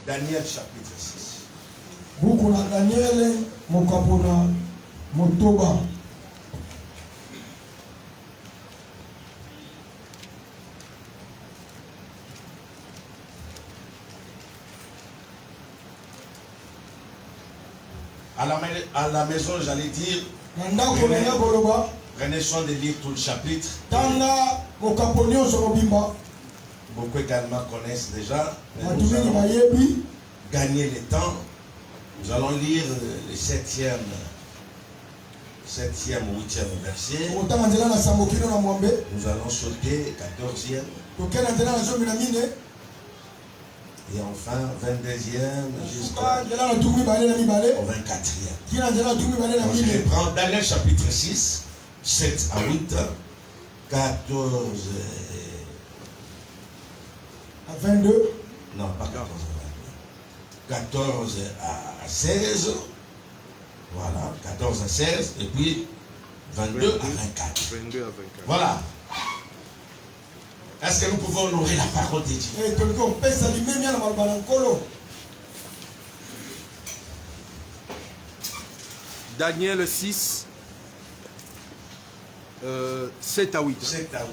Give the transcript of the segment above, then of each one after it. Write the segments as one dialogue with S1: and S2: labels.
S1: Daniel chapitre 6.
S2: Buku na Daniel mokapona motoba.
S1: À la maison, j'allais dire, prenez soin de lire tout le chapitre. Beaucoup également connaissent déjà. Gagner le temps. Nous allons lire le 7e ou 8e verset. Nous allons sauter 14e. Et enfin 22e jusqu'au 24e. Donc je reprends Daniel chapitre 6, 7 à 8, 14
S2: à 22.
S1: Non, pas 14 à 22. 14 à 16. Voilà, 14 à 16 et puis 22 à 24.
S3: 22 à 24.
S1: Voilà. Est-ce que nous pouvons honorer la parole de Dieu?
S3: Daniel 6, 7 à 8.
S1: 7 à 8.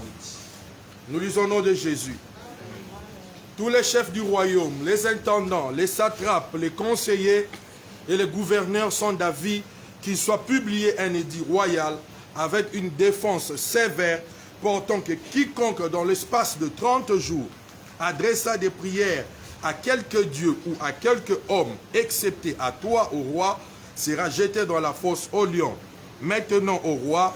S3: Nous lisons au nom de Jésus. Tous les chefs du royaume, les intendants, les satrapes, les conseillers et les gouverneurs sont d'avis qu'il soit publié un édit royal avec une défense sévère portant que quiconque dans l'espace de 30 jours adressa des prières à quelque dieu ou à quelque homme, excepté à toi, au roi, sera jeté dans la fosse au lion. Maintenant, au roi,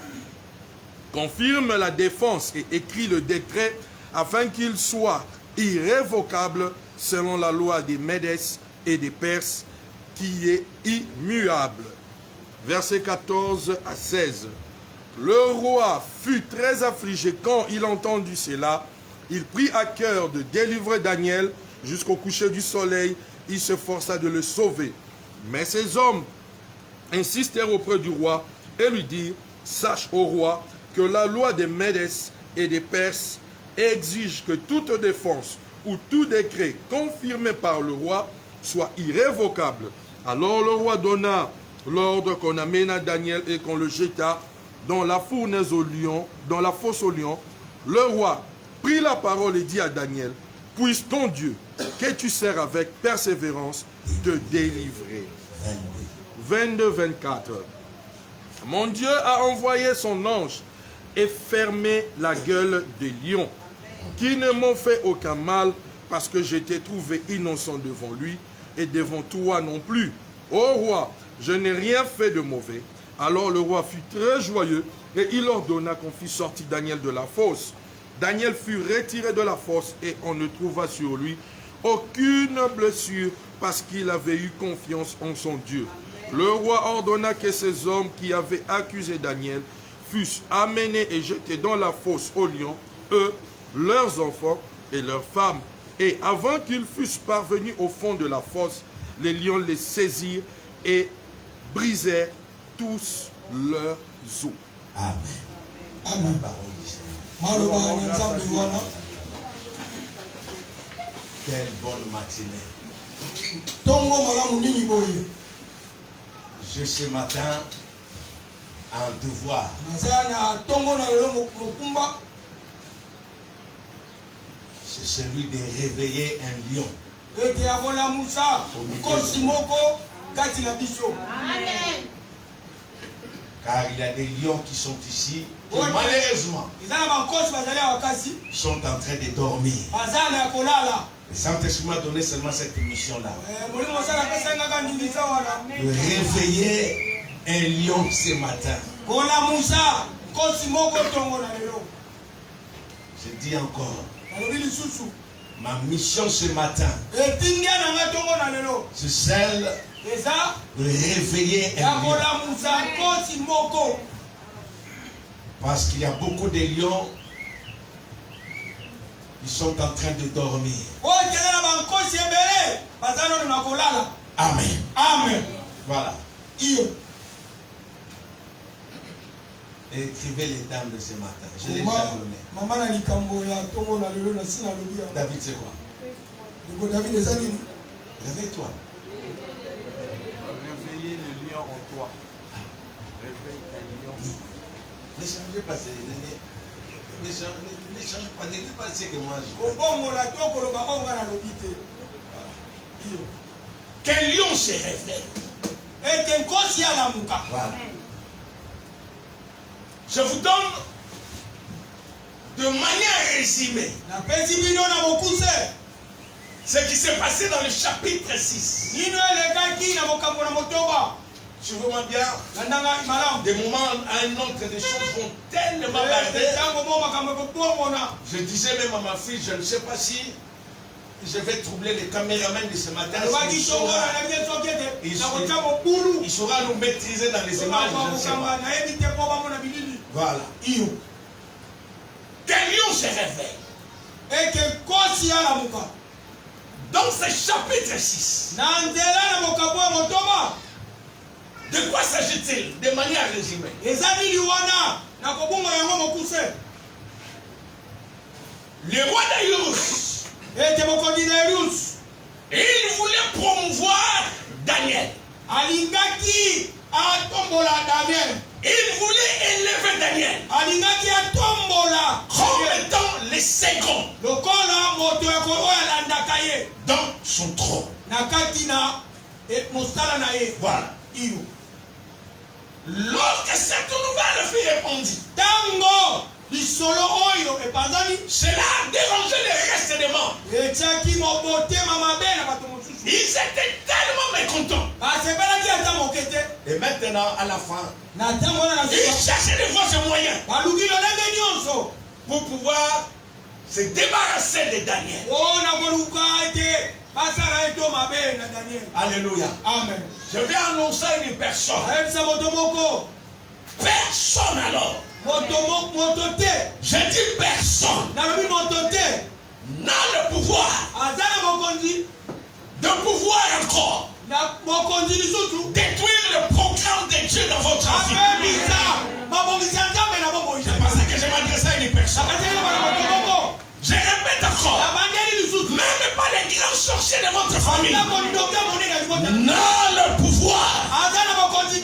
S3: confirme la défense et écrit le décret afin qu'il soit irrévocable selon la loi des Médès et des Perses qui est immuable. Versets 14 à 16. Le roi fut très affligé quand il entendit cela. Il prit à cœur de délivrer Daniel jusqu'au coucher du soleil. Il se força de le sauver. Mais ces hommes insistèrent auprès du roi et lui dirent: sache, ô roi, que la loi des Médès et des Perses exige que toute défense ou tout décret confirmé par le roi soit irrévocable. Alors le roi donna l'ordre qu'on amena Daniel et qu'on le jeta dans la fournaise au lion, dans la fosse au lion. Le roi prit la parole et dit à Daniel: puisse ton Dieu, que tu sers avec persévérance, te délivrer. 22-24. Mon Dieu a envoyé son ange et fermé la gueule des lions, qui ne m'ont fait aucun mal, parce que j'étais trouvé innocent devant lui et devant toi non plus. Ô roi, je n'ai rien fait de mauvais. Alors le roi fut très joyeux et il ordonna qu'on fît sortir Daniel de la fosse. Daniel fut retiré de la fosse et on ne trouva sur lui aucune blessure parce qu'il avait eu confiance en son Dieu. Le roi ordonna que ces hommes qui avaient accusé Daniel fussent amenés et jetés dans la fosse aux lions, eux, leurs enfants et leurs femmes. Et avant qu'ils fussent parvenus au fond de la fosse, les lions les saisirent et brisèrent tous leurs os.
S1: Amen.
S2: Amen.
S1: Quelle bonne matinée. J'ai ce matin un devoir. C'est celui de réveiller un lion.
S4: Amen.
S1: Car il y a des lions qui sont ici, qui malheureusement sont en train de dormir. Le Saint-Esprit m'a donné seulement cette mission-là. De réveiller un lion ce matin. Je dis encore, ma mission ce matin, c'est celle de réveiller un lion. Parce qu'il y a beaucoup de lions qui sont en train de dormir. Amen.
S2: Amen.
S1: Voilà. Écrivez les dames de ce matin. Je l'ai déjà donné. David, c'est quoi? Réveille-toi.
S3: Réveillez le lion en toi. Réveille un lion.
S1: Ne changez pas. Ne change pas. Ne dis pas ce que moi je veux. Qu'un lion se réveille. Voilà. Je vous donne de manière résumée ce qui s'est passé dans le chapitre 6. Suivez-moi bien. Des moments à un autre, des choses vont tellement barder. Je disais même à ma fille, je ne sais pas si je vais troubler les caméramans de ce matin. Il saura nous maîtriser dans les images. Je ne sais pas. Voilà. Qu'un lion se réveille. Dans ce chapitre 6. De quoi s'agit-il? De manière résumée. Le roi Darius, il voulait promouvoir Daniel. Il voulait élever Daniel comme étant le second dans son trône. Voilà. Lorsque cette nouvelle fille répondit, cela a dérangé le reste des membres. Ils étaient tellement mécontents. Et maintenant, à la fin, ils cherchaient de voir ce moyen pour pouvoir se débarrasser de Daniel. Alléluia.
S2: Amen.
S1: Je vais annoncer une personne. Personne alors. Je dis personne. N'a le pouvoir de pouvoir encore détruire le programme de Dieu dans votre vie. C'est pour ça que je m'adresse à une personne. Je répète encore. Même pas les grands sorciers de votre famille n'a le pouvoir de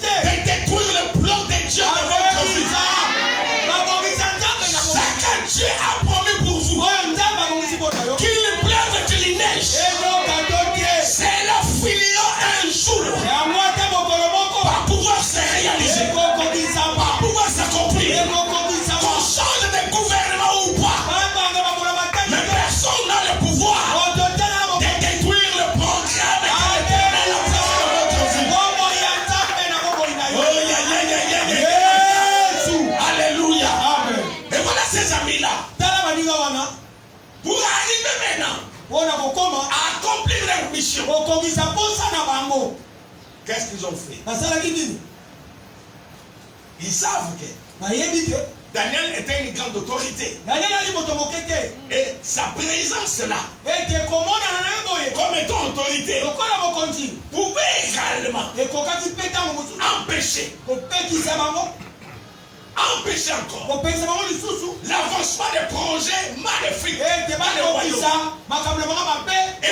S1: détruire le plan de Dieu dans votre vie. Ce que Dieu a promis pour vous, qu'il pleuve, qu'il neige, c'est la filière un jour va pouvoir se réaliser, va pouvoir s'accomplir. Qu'on change de gouvernement ou pas, mais personne n'a le pouvoir de détruire le programme que l'Éternel a placé dans votre vie. Alléluia. Et voilà ces amis-là. Pour arriver maintenant à accomplir leur mission, qu'est-ce qu'ils ont fait? Ils savent que Daniel était une grande autorité. Et sa présence là, comme étant autorité, pouvait également empêcher encore l'avancement des projets maléfiques. Et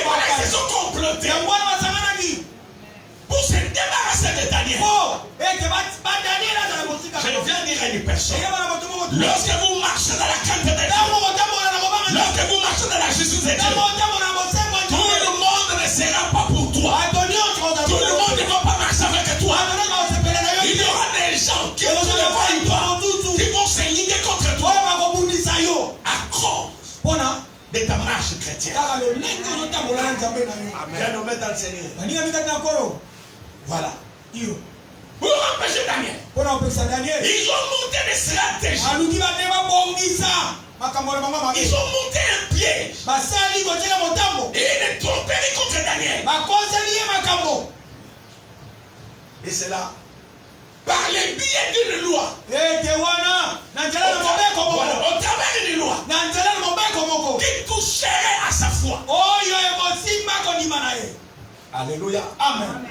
S1: voilà, ils se sont complotés pour se débarrasser de Daniel. Je viens dire à une personne, lorsque vous marchez dans la crainte de Dieu, lorsque vous marchez dans la justice de Dieu, tout le monde ne sera pas pour toi. Tout le monde ne va pas marcher avec toi. Il y aura des gens qui ne te voient pas, qui vont s'aligner contre toi à cause de ta marche chrétienne. Viens nous mettre dans le Seigneur. Voilà. Pour empêcher Daniel, ils ont monté des stratégies. Ils ont monté un piège et une tromperie contre Daniel. Et c'est là, par le biais d'une loi, au travers d'une loi qui toucherait à sa foi. Alléluia.
S2: Amen.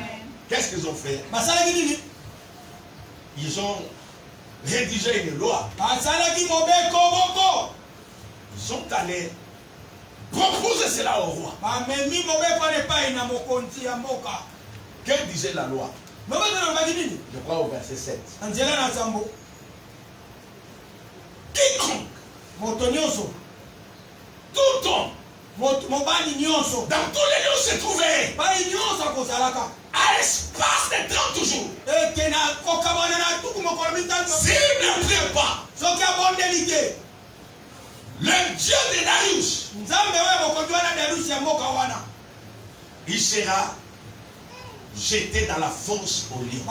S1: Qu'est-ce qu'ils ont fait? Ils ont rédigé une loi. Ils sont allés Proposez cela au roi. Que disait la loi? Je crois au verset 7. Quiconque, tout homme, dans tous les lieux se trouvait à l'espace de 30 jours. S'il ne prie pas le Dieu de Darius, il sera jeté dans la fosse au lion.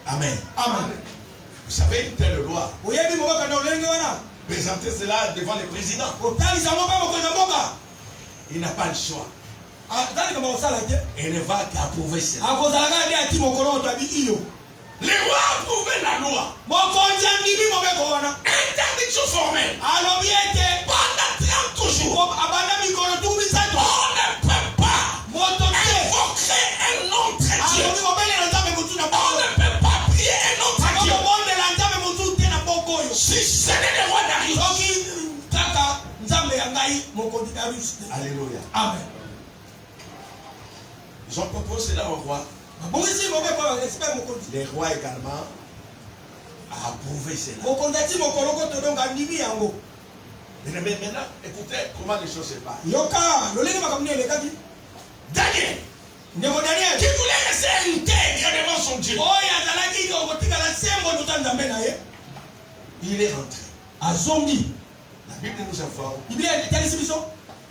S1: Amen. Amen. Vous savez une telle loi. Présenter cela devant le président. Il n'a pas le choix. Il ne va qu'approuver cela. Le roi a approuvé la loi. Interdiction formelle. Pendant 30 jours. On ne peut pas invoquer un autre Dieu. On ne peut pas prier un autre Dieu. Si ce n'est le roi Darius. Alléluia. Amen. Ils ont proposé cela au roi. Le roi également a approuvé cela. Mais maintenant, écoutez comment les choses se passent. Daniel, qui voulait rester intègre devant son Dieu, il est rentré. La Bible nous informe.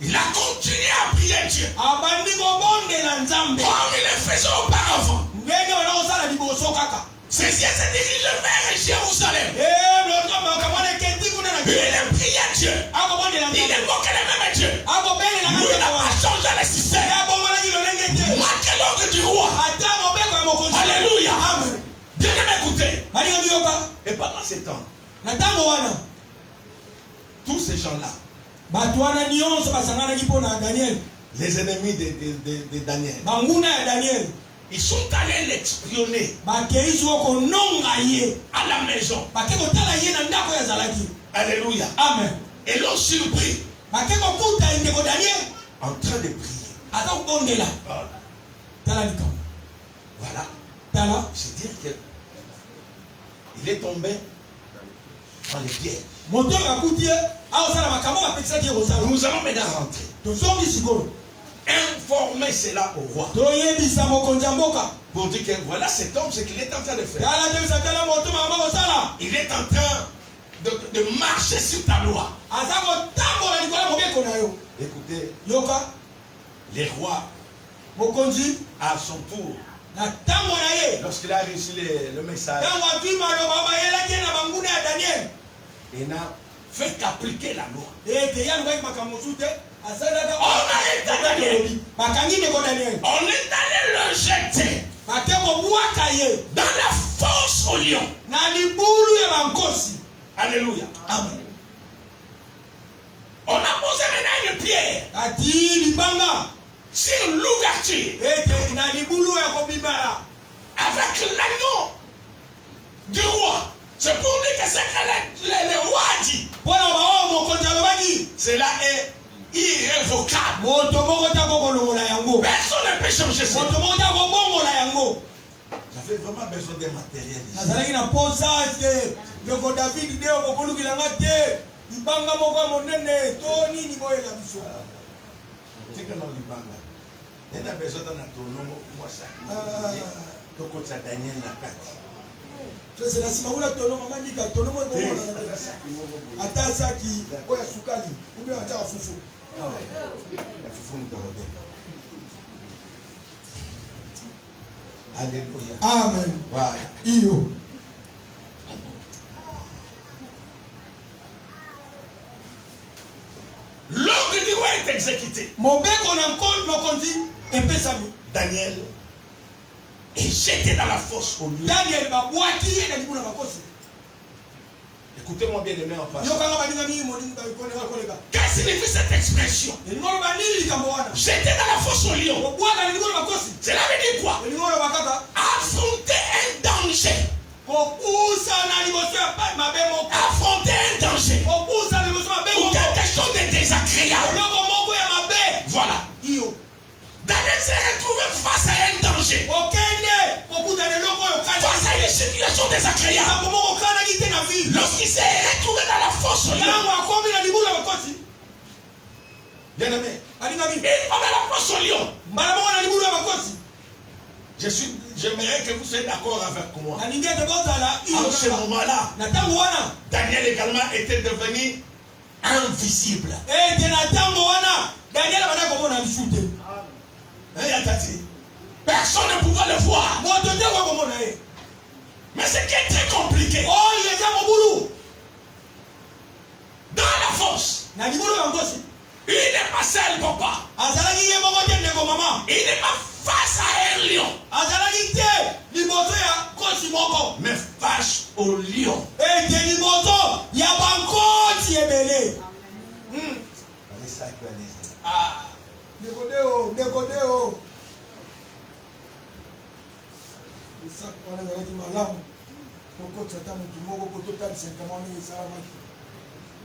S1: Il a continué à prier Dieu. Comme il le faisait auparavant. Ses yeux se dirigent vers Jérusalem. Il priait Dieu. Il invoquait le même Dieu. Lui n'a pas changé le système. Marquez l'ordre du roi. Alléluia. Bien m'écouter. Et pendant ce temps, tous ces gens-là, les ennemis de Daniel, ils sont allés l'espionner à la maison. Alléluia. Amen. Et l'ont surpris en train de prier. Voilà. C'est-à-dire qu'il est tombé dans les pièges. Nous allons maintenant rentrer. Informer cela au roi. Pour dire que voilà cet homme, ce qu'il est en train de faire. Il est en train de marcher sur ta loi. Écoutez, les rois, à son tour, lorsqu'il a reçu le message, il n'a fait qu'appliquer la loi. On est allé le jeter dans la fosse au lion. Alléluia. Amen. On a posé maintenant une pierre sur l'ouverture avec l'agneau du roi. C'est pour dire que c'est que le roi dit. Cela est irrévocable. Personne ne peut changer ça. J'avais vraiment besoin de matériel. Alléluia.
S2: Amen.
S1: Voilà. L'ordre du roi est exécuté. Daniel est jeté dans la fosse au lieu. Écoutez-moi bien les mains en face. Qu'est-ce que signifie cette expression? Jeté dans la fosse au lion. Cela veut dire quoi? Affronter un danger. Affronter un danger. Ou quelque chose de s'est retrouvé face à un danger, face à une situation désagréable, lorsqu'il s'est retrouvé dans la fosse au lion, bien aimé, il va dans la fosse au lion. J'aimerais que vous soyez d'accord avec moi. À ce moment-là, Daniel également était devenu invisible. Personne ne pouvait le voir. Mais ce qui est très compliqué, dans la fosse, il n'est pas seul, papa. Il n'est pas face à un lion, mais face au lion.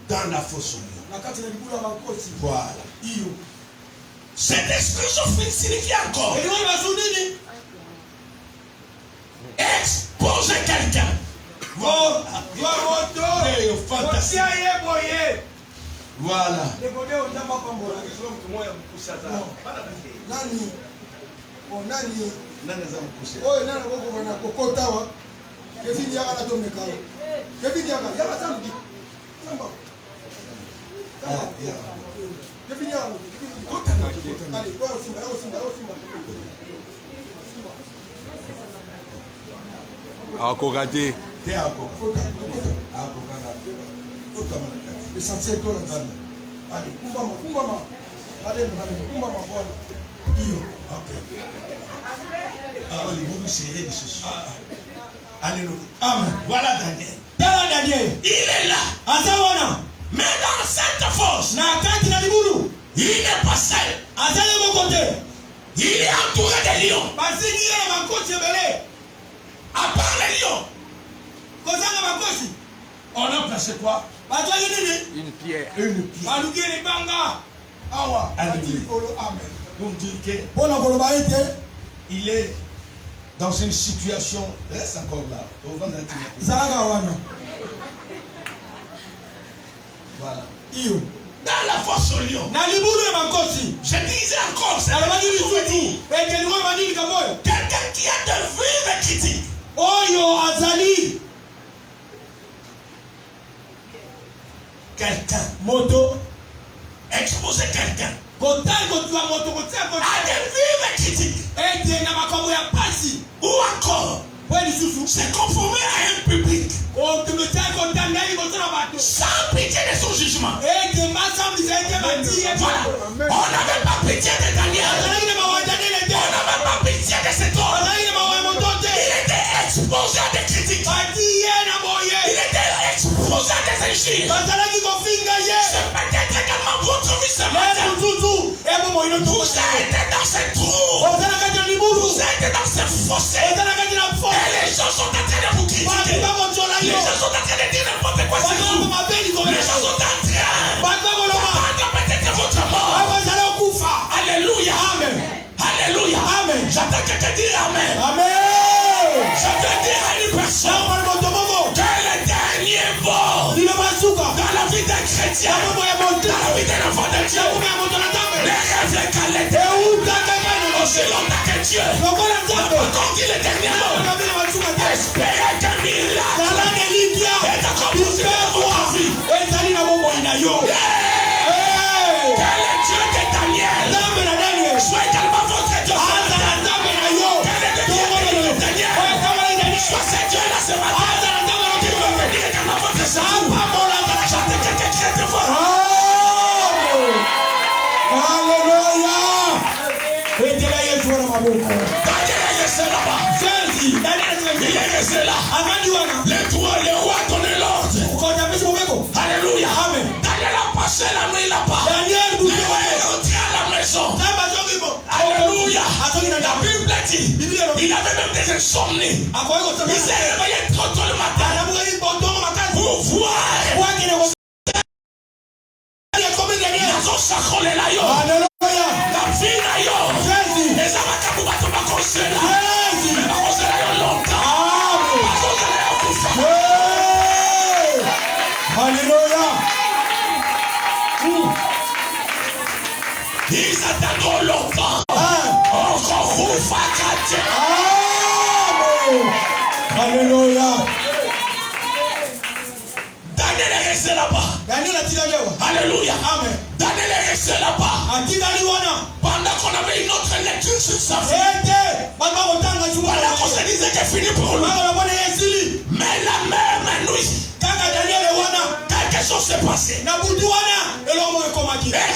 S1: Dans la fosse au lion. Voilà. Cet esprit signifie encore exposer quelqu'un. Voilà. Fantastique. Voilà.
S3: Akogade.
S2: Le sentier est là. Allez, Kumbama. Allez, Kumbama.
S1: Alléluia. Amen. Voilà Daniel. Il est là. Mais dans cette fosse, il n'est pas seul. Il est entouré de lions. À part les lions, on a placé quoi?
S3: Une pierre.
S1: Donc il est dans une situation. Reste encore là. Voilà. Dans la fosse au lion. Je disais encore, c'est quelqu'un qui a de vives critiques. Quelqu'un. Exposer quelqu'un à des vives critiques. Ou encore se conformer à un public sans pitié de son jugement. Voilà. On n'avait pas pitié de Daniel. On n'avait pas pitié de cet homme. Il était exposé à des critiques. Il était exposé à des injures. C'est peut-être également votre vie ce matin. Vous êtes dans ce trou. Vous êtes dans ce fossé. Et les gens sont en train de vous critiquer. Les gens sont en train de dire n'importe quoi sur vous. Les gens sont en train de peut-être votre mort. Alléluia. Alléluia. J'attends quelqu'un dire Amen. Je veux dire à une personne que le dernier mot dans la vie d'un chrétien, dans la vie d'un enfant de Dieu, les rêves, les qualités, aussi longtemps que Dieu n'a pas conquis le dernier mot. Espérez qu'un miracle est accompli dans votre vie. Quel est Dieu de Daniel? Soit également votre Dieu. Soit ce Dieu-là ce matin. Qui va venir également votre salut. J'attends quelqu'un qui est devant. Il est resté là. Le roi a donné l'ordre. Alléluia. Daniel a passé la nuit là-bas. Le roi est rentré à la maison. Alléluia. La Bible dit, il avait même des insomnies. Il s'est réveillé trop tôt le matin pour voir. Ils ont sacré la vie na yo.
S2: Alléluia.
S1: Ils attendront longtemps.
S2: Alléluia.
S1: Daniel est resté là-bas. Alléluia.
S2: Amen.
S1: Daniel est resté là-bas. Pendant qu'on avait une autre lecture sur sa vie. Pendant qu'on se disait qu'elle finit pour lui. Mais la même nuit, quelque chose s'est passé. Et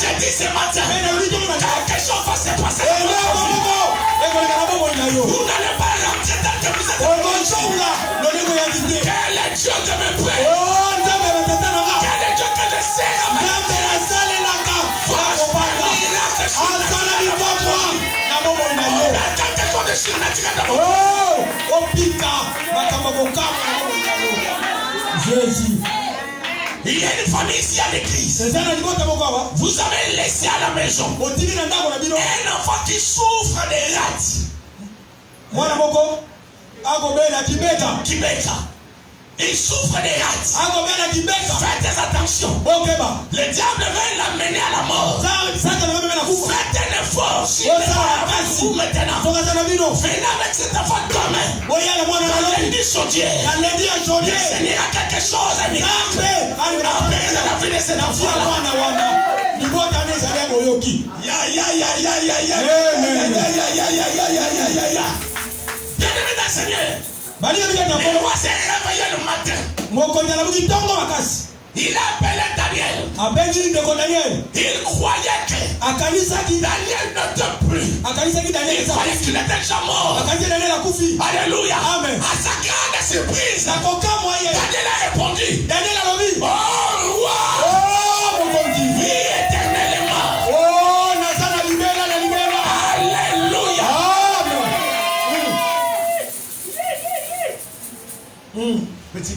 S1: je dis ce matin, quelque chose va se passer. Vous n'allez pas rentrer dans que vous êtes. Quel est Dieu de mes pères? Quel est Dieu que je sers à mes
S2: Jésus.
S1: Il y a une famille ici à l'église. Vous avez laissé à la maison un enfant qui souffre des rats. Qui bêta. Il souffre des rats. Faites attention. Le diable veut l'amener à la mort. Faites un effort. Si vous maintenant, venez avec cet enfant commun. Lundi chaudière. Le Seigneur a quelque chose à dire. Après la vie de cet enfant-là. Bien-aimé dans le Seigneur. Le roi s'est réveillé le matin. Il a appelé Daniel. Il croyait que Daniel n'était plus. Il croyait qu'il était déjà mort. Alléluia.
S2: Amen.
S1: À sa grande surprise, Daniel a répondu. Oh roi, vis éternellement. Alléluia.
S2: Petit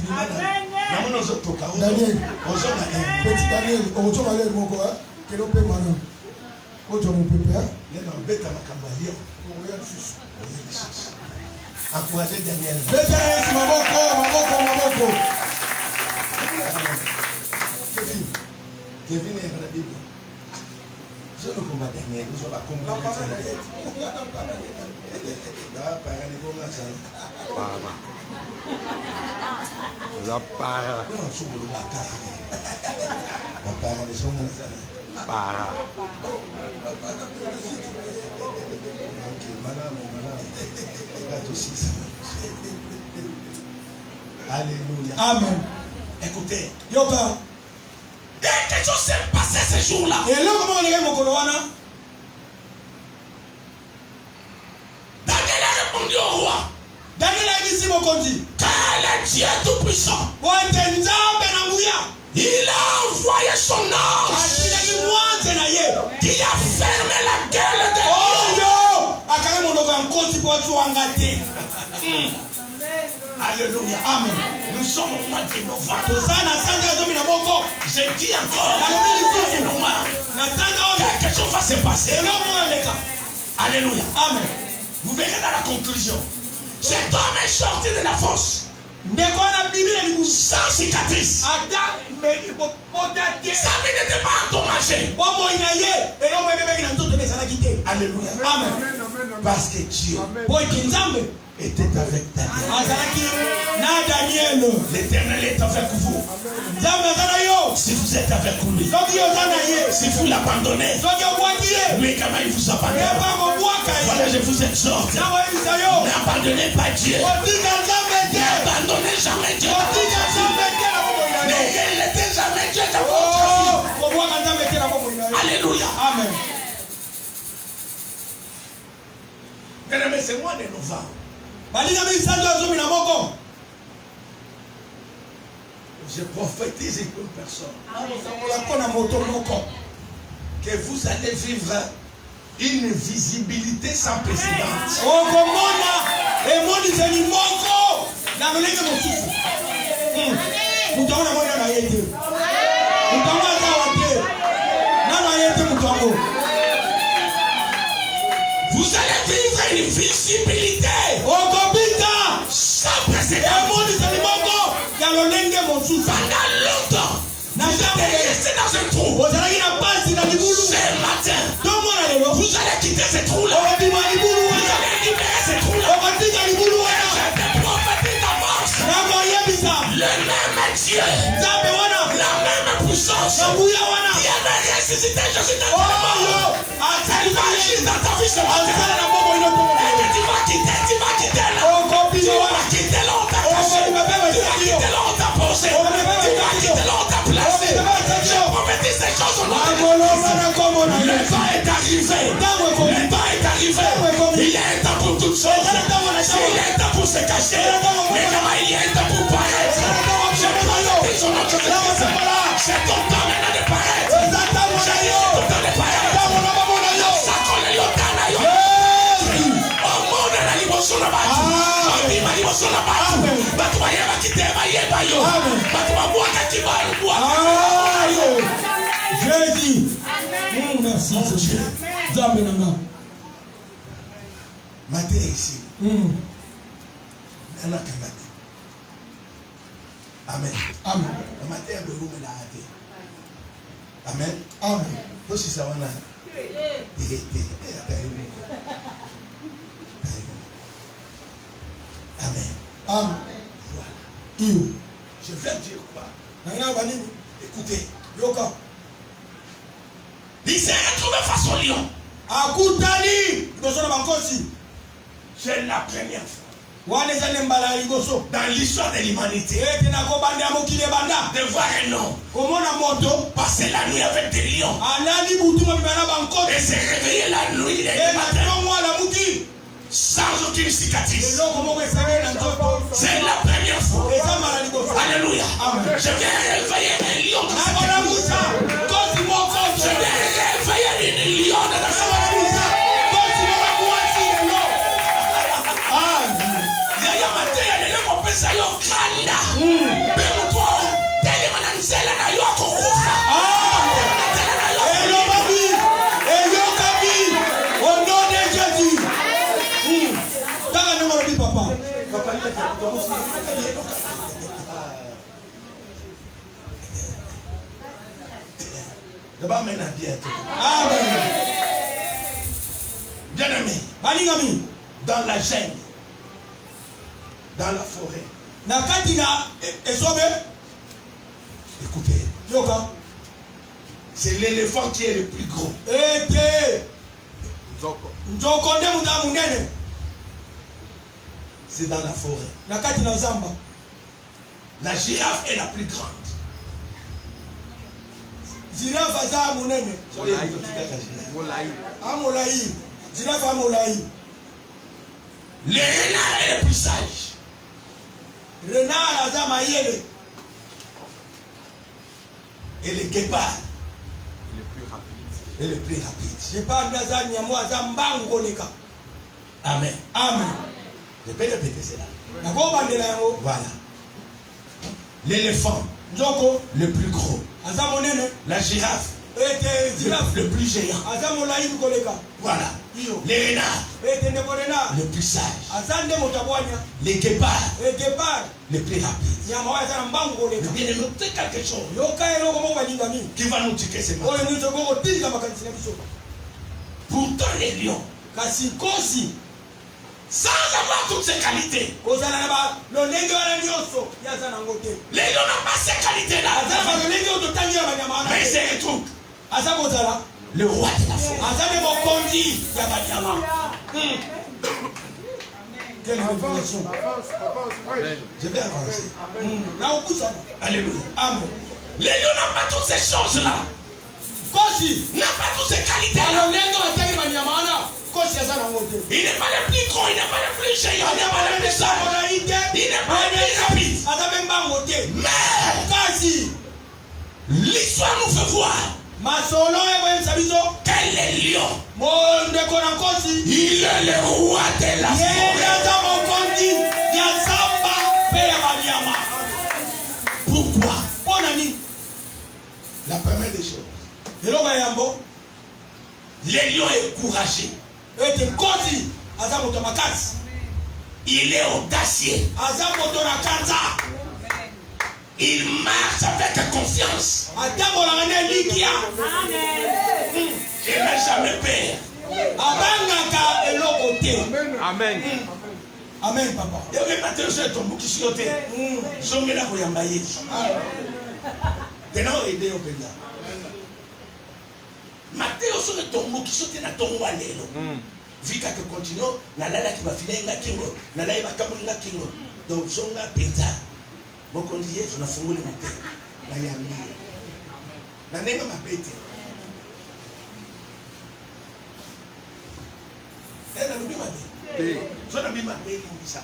S2: Daniel, petit Daniel, on va aller mon quoi? Quel est le maintenant? On va mon pépère.
S1: Il est dans le bête à ma campagne. Encouragez Daniel.
S2: Daniel, Mamoko.
S1: Kevin est dans la Bible. Je ne combat Daniel, nous sommes à combattre.
S3: La para. Para.
S1: Alléluia.
S2: Amen.
S1: Écoutez.
S2: Yoka.
S1: Quelque chose s'est passé ce jour-là.
S2: Et là, comment on est
S1: Daniel a répondu au roi.
S2: Daniel a dit si mon conduit.
S1: Quel est Dieu tout-puissant? Il a envoyé son ange qui a fermé la gueule de Dieu. Alléluia.
S2: Amen.
S1: Nous sommes au mois de novembre. Je dis encore. Quelque chose va se passer. Alléluia.
S2: Amen.
S1: Vous verrez dans la conclusion. Cet homme est sorti de la fosse sans cicatrice. Sa vie n'était pas endommagée. Alléluia.
S2: Amen.
S1: Parce que Dieu était avec Daniel. L'Éternel est avec vous. Si vous êtes avec lui, si vous l'abandonnez, lui comment il vous abandonne. Voilà, je vous exhorte. N'abandonnez pas Dieu. N'abandonnez jamais Dieu. Ne laissez jamais Dieu dans votre vie. Alléluia.
S2: Amen.
S1: Bien-aimé, c'est moi de novembre. Je prophétise une personne que vous allez vivre une visibilité sans précédent. Vous allez vivre une visibilité sans précédent. Pendant longtemps, vous êtes resté dans un trou. Ce matin, vous allez quitter ce trou-là. Vous allez libérer ce trou-là. Je te prophétise d'avance. Le même Dieu, la même puissance qui avait ressuscité Jésus dans ta mort, elle va agir dans ta vie ce matin. Et tu vas quitter là. Tu vas quitter là où t'as caché. Tu vas quitter là où t'as posé. Tu vas quitter là où t'as placé. Je prophétise ces choses au nom de Jésus. Le temps est arrivé. Le temps est arrivé. Il y a un temps pour toutes choses. Il y a un temps pour se cacher. Mais comment il y a un temps pour paraître. Je prophétise au nom de Jésus. C'est ton temps maintenant de paraître. C'est ton temps de paraître.
S2: Jésus. Merci Jésus.
S1: Matin ici. Amen.
S2: Amen.
S1: Amen.
S2: Amen.
S1: Amen.
S2: Amen.
S1: Je vais dire quoi? Écoutez. Il s'est retrouvé face au lion. C'est la première fois dans l'histoire de l'humanité de voir un homme passer la nuit avec des lions et se réveiller la nuit et le matin sans aucune cicatrice. C'est la première fois. Alléluia. Je viens réveiller un lion dans cette église. Je viens réveiller une lionne dans cette église. Bien-aimé, dans la jungle, dans la forêt, écoutez, c'est l'éléphant qui est le plus gros. C'est dans la forêt. La girafe est la plus grande. Le renard est le plus sage. Et le guépard est le plus rapide. Amen.
S2: Amen.
S1: Je peux répéter cela. Voilà. L'éléphant, le plus gros. La girafe, le plus géant. Voilà. Les renards, le plus sage. Les guépards, le plus rapide. Mais bien noter quelque chose qui va nous tuer ce matin. Pourtant les lions, sans avoir toutes ces qualités, les lions n'ont pas ces qualités-là. Mais ils se retrouvent le roi de la forêt.
S2: Quelle révélation.
S1: Je vais avancer. Alléluia. Amen. Les lions n'ont pas toutes ces choses-là. N'a pas toutes ces qualités-là. Il n'est pas le plus gros, il n'est pas le plus géant, il n'est pas le plus sage, il n'est pas le plus rapide. Mais l'histoire nous fait voir quel est lion. Il est le roi de la forêt. Pourquoi? La première des choses, les lions est courageux. Il est audacieux. Il marche avec confiance. Il n'a jamais peur.
S3: Amen.
S2: Amen, papa.
S1: Matteo sono tombo qui sono na tombo alelo. Vika que continue na lala qui va finir na kingo, na lala va kamu na kingo. Donc zonga penza. Boko ndiye tuna fungule mate. Na yami. Na nenga mapete. Ela no bima be. Zona bima be mbisa.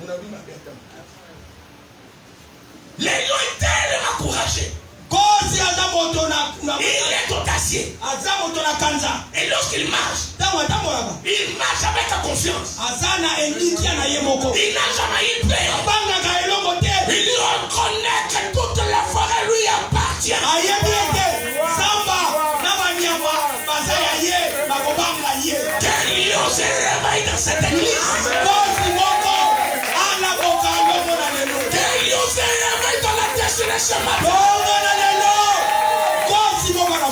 S1: Na bima be atam. Les lions étaient encouragés. Il est audacieux. Et lorsqu'il marche, il marche avec confiance. Il n'a jamais eu peur. Il reconnaît que toute la forêt lui appartient. Quel lion se réveille dans cette église? Quel lion se réveille dans la destination?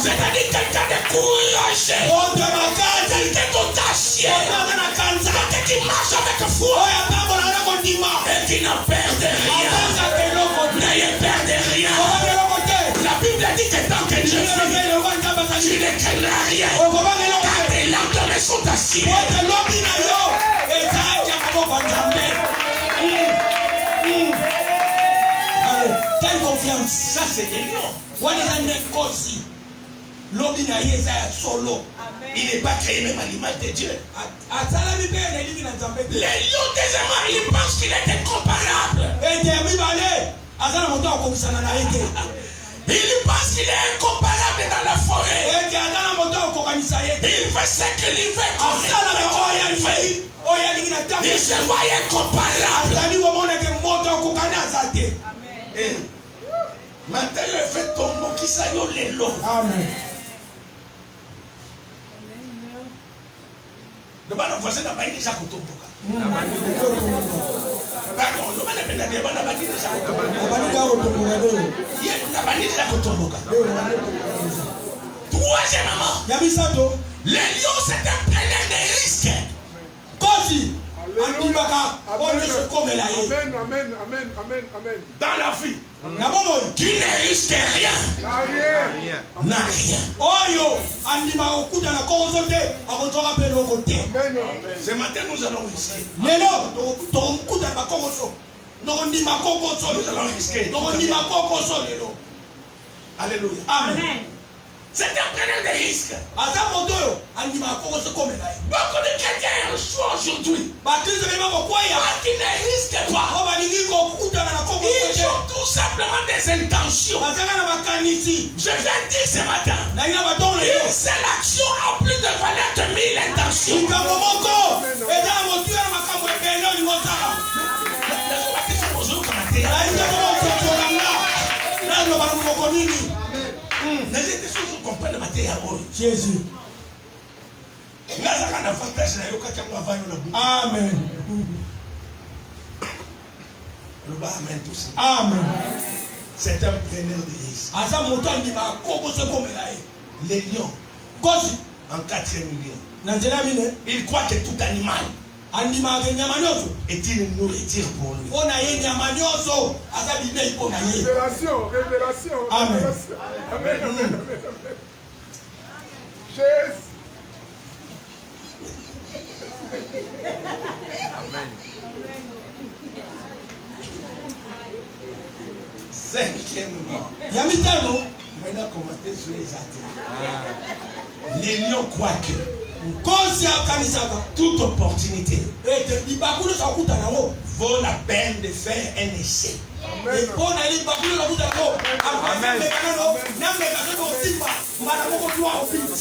S1: C'est-à-dire quelqu'un de courageux, quelqu'un d'audacieux, quelqu'un qui marche avec foi et qui n'a peur de rien. N'ayez peur de rien. La Bible dit que tant que Dieu fait, tu ne crains rien. Car tes lampes sont acides.
S2: Quelle confiance.
S1: Ça c'est des lions. Il n'est pas créé même à l'image de Dieu. Les lions, deuxièmement, ils pensent qu'il est incomparable. Il pense qu'il est incomparable dans la forêt. Il veut ce qu'il veut. Il se voit incomparable. Maintenant, il fait tomber qui s'aille les lots.
S2: Amen.
S1: Le bas de voisin n'a pas déjà kotomboka. Pardon, le bas de n'a pas déjà kotomboka. Troisièmement, les lions c'est un preneur de risques.
S3: Amen, amen.
S1: Dans la vie, tu ne risques rien. N'a rien. Ce matin, nous allons risquer. Nous allons risquer. Alléluia.
S2: Amen.
S1: C'est un preneur de risques. Beaucoup de chrétiens ont un choix aujourd'hui. Qui ne risquent pas. Ils ont tout simplement des intentions. Je viens de dire ce matin. Une seule action a plus de valeur que 1000 intentions.
S2: Jésus. Amen. Amen.
S1: C'est un preneur de risque. Les lions, en 4e lion, il croit que tout animal est une nourriture pour lui.
S3: Révélation.
S2: Amen.
S3: Amen. Jésus. Amen.
S1: 5e mois. Maintenant, commenter sur les athées. Les lions croient que toute opportunité vaut la peine de faire un essai.
S3: Amen.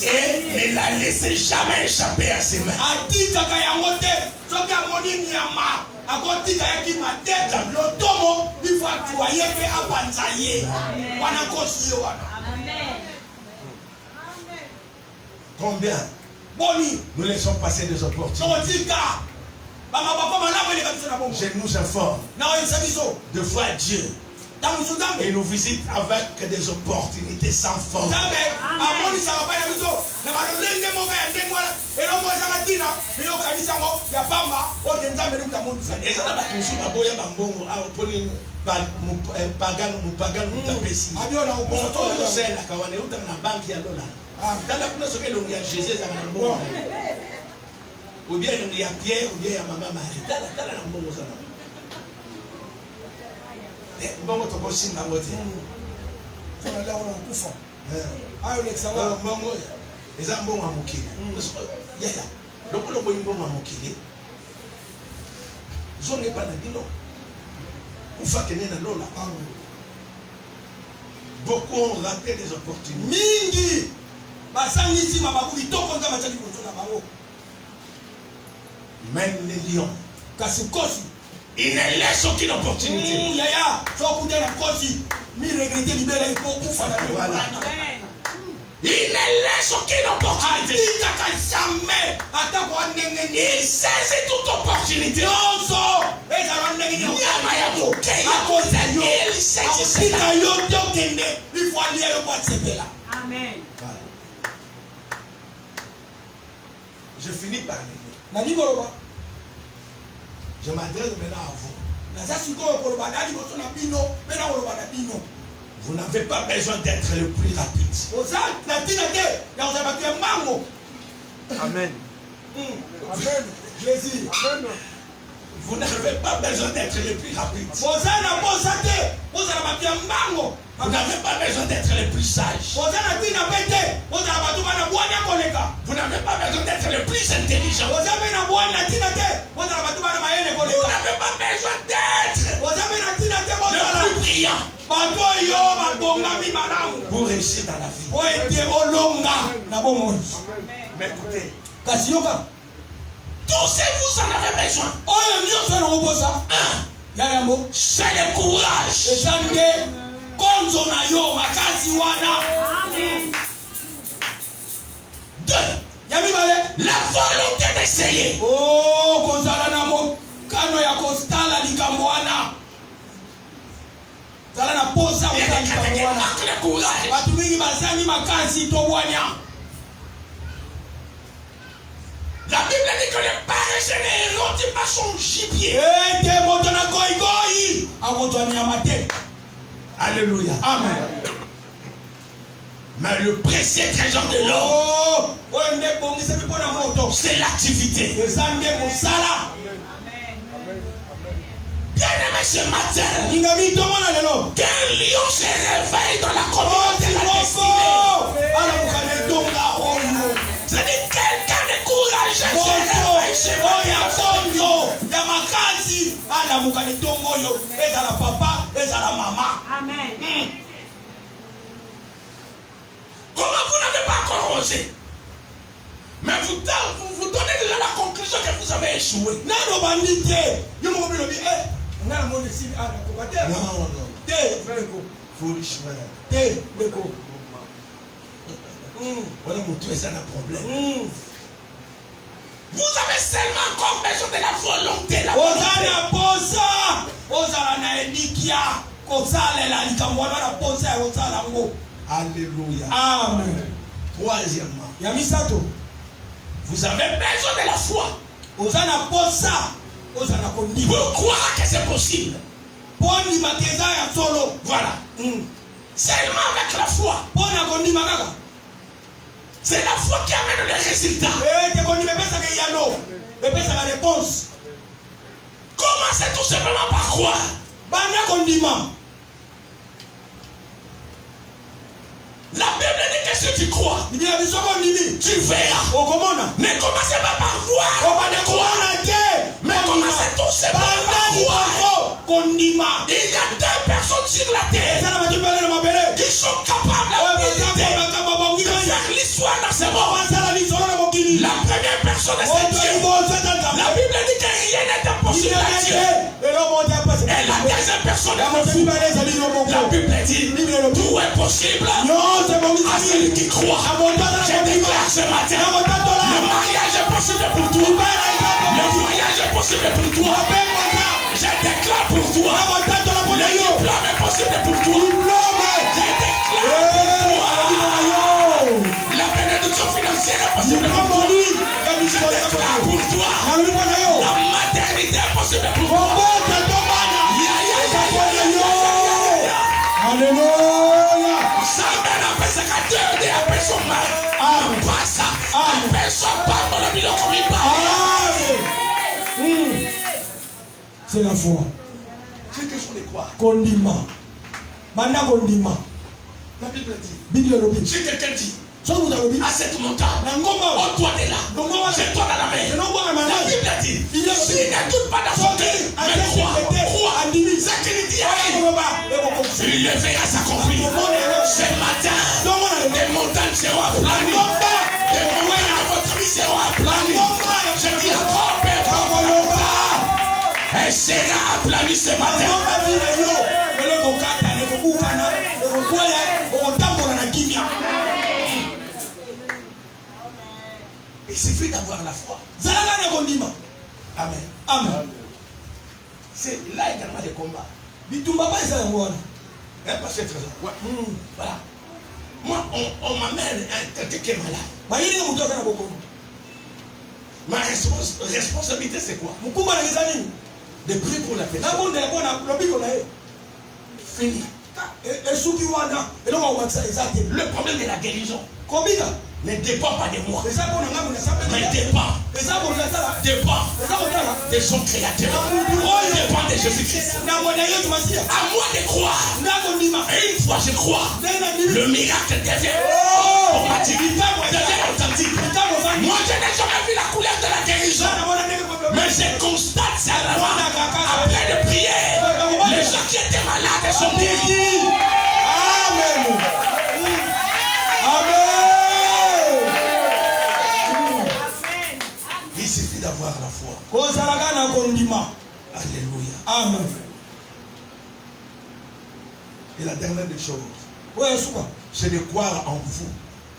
S1: Et ne la laissez jamais échapper à ses mains. Combien? Nous laissons passer des opportunités. Je nous informe de foi à Dieu. Et nous visite avec des opportunités sans forme. Ou bien il y a Pierre, ou bien il y a Maman Marie. Bon, tu peux signer la voiture.
S2: On a là, on a un coup fort. Ah, on est ça.
S1: Les ambons à Mokile. Yaya. Donc, on a un bon à Mokile. Zone n'est pas dans le nom. On fait que n'est dans l'eau là. Beaucoup ont raté des opportunités.
S2: Mingi. Basangisi mababu itoko nga matali kutuna bango.
S1: Même les lions.
S2: Kasukosi.
S1: Il ne laisse aucune opportunité.
S2: Yaya, faut que la kosi. Mi regretter libérer pour faire
S1: voilà. Il ne laisse aucune opportunité. Il saisit toute opportunité.
S4: Amen.
S1: Je finis par les mots. Je m'adresse maintenant à vous. Vous n'avez pas besoin d'être le plus rapide.
S3: Amen.
S2: Amen. Jésus. Amen.
S1: Vous n'avez pas besoin d'être le plus rapide. Vous n'avez pas besoin d'être le plus sage. Vous n'avez pas besoin d'être le plus intelligent. Vous n'avez pas besoin d'être le plus brillant pour réussir dans la vie. Mais écoutez, tous ces vous en avez besoin. C'est le courage. Deux, la volonté d'essayer. Le courage. La Bible dit que les paresseux ne rôtit pas son gibier. Alléluia. Amen. Mais le précieux trésor de l'homme, c'est l'activité. Bien-aimé, ce matin, qu'un lion se réveille dans la communauté de la destinée. C'est-à-dire quelqu'un de courageux se réveille chez moi.
S4: Amen.
S1: Comment vous n'avez pas encore osé? Mais vous donnez déjà la conclusion que vous avez échoué. Non. Foolish man. Voilà mon Dieu, c'est un problème. Vous avez seulement encore besoin de la volonté. Alléluia.
S2: Amen.
S1: Troisièmement, vous avez besoin de la foi pour croire que c'est possible. Voilà. Seulement avec la foi. C'est la foi qui amène les résultats. Commencez tout simplement par croire. La Bible dit que si tu crois, tu verras. Ne commencez pas par voir. Mais commencez tout simplement par croire. Il y a deux personnes sur la terre qui sont capables de faire l'histoire dans ce monde. La première personne, c'est Dieu. La Bible dit que rien n'est impossible à Dieu. Et Et la deuxième personne est fou. La Bible dit, tout est possible à celui qui croit. Je déclare ce matin, le mariage est possible pour toi. Le voyage est possible pour toi. Je déclare pour toi. Le diplôme est possible pour toi. Je déclare pour toi. La bénédiction financière est possible pour toi. Je déclare pour toi. La maternité est possible pour toi.
S2: Alléluia.
S1: Ça mène à penser qu'à Dieu et à personne mal. Pas ça. À personne pas dans le milieu comme il parle.
S2: C'est la foi.
S1: C'est question de quoi?
S2: Condima. Banda condima.
S1: La Bible dit.
S2: Bible dit.
S1: Si quelqu'un dit.
S2: À
S1: cette montagne, au toit de là, jette-toi dans la mer. La Bible dit, s'il n'écoute pas dans son cœur, mais crois, ce qu'il dit arrive, il le verra s'accomplir. Ce matin, les montagnes seront aplanies, les montagnes de votre vie seront aplanies. Je dis encore, Père, elle sera aplanie ce matin. Il suffit d'avoir la foi. Amen.
S2: Amen.
S1: C'est là également des combats. Parce que voilà. Moi, on m'amène quelqu'un qui est malade. Ma responsabilité, c'est quoi? De prier pour la personne. Fini. Le problème de la guérison ne dépend pas de moi, mais dépend de son créateur, dépend de Jésus-Christ. À moi de croire. Et une fois je crois, le miracle devient automatique, devient authentique. Moi je n'ai jamais vu la couleur de la guérison, mais je constate seulement après de prier, les gens qui étaient malades sont guéris.
S2: Amen. Amen.
S1: Il suffit d'avoir la foi. Alléluia.
S2: Amen.
S1: Et la dernière des choses, c'est de croire en vous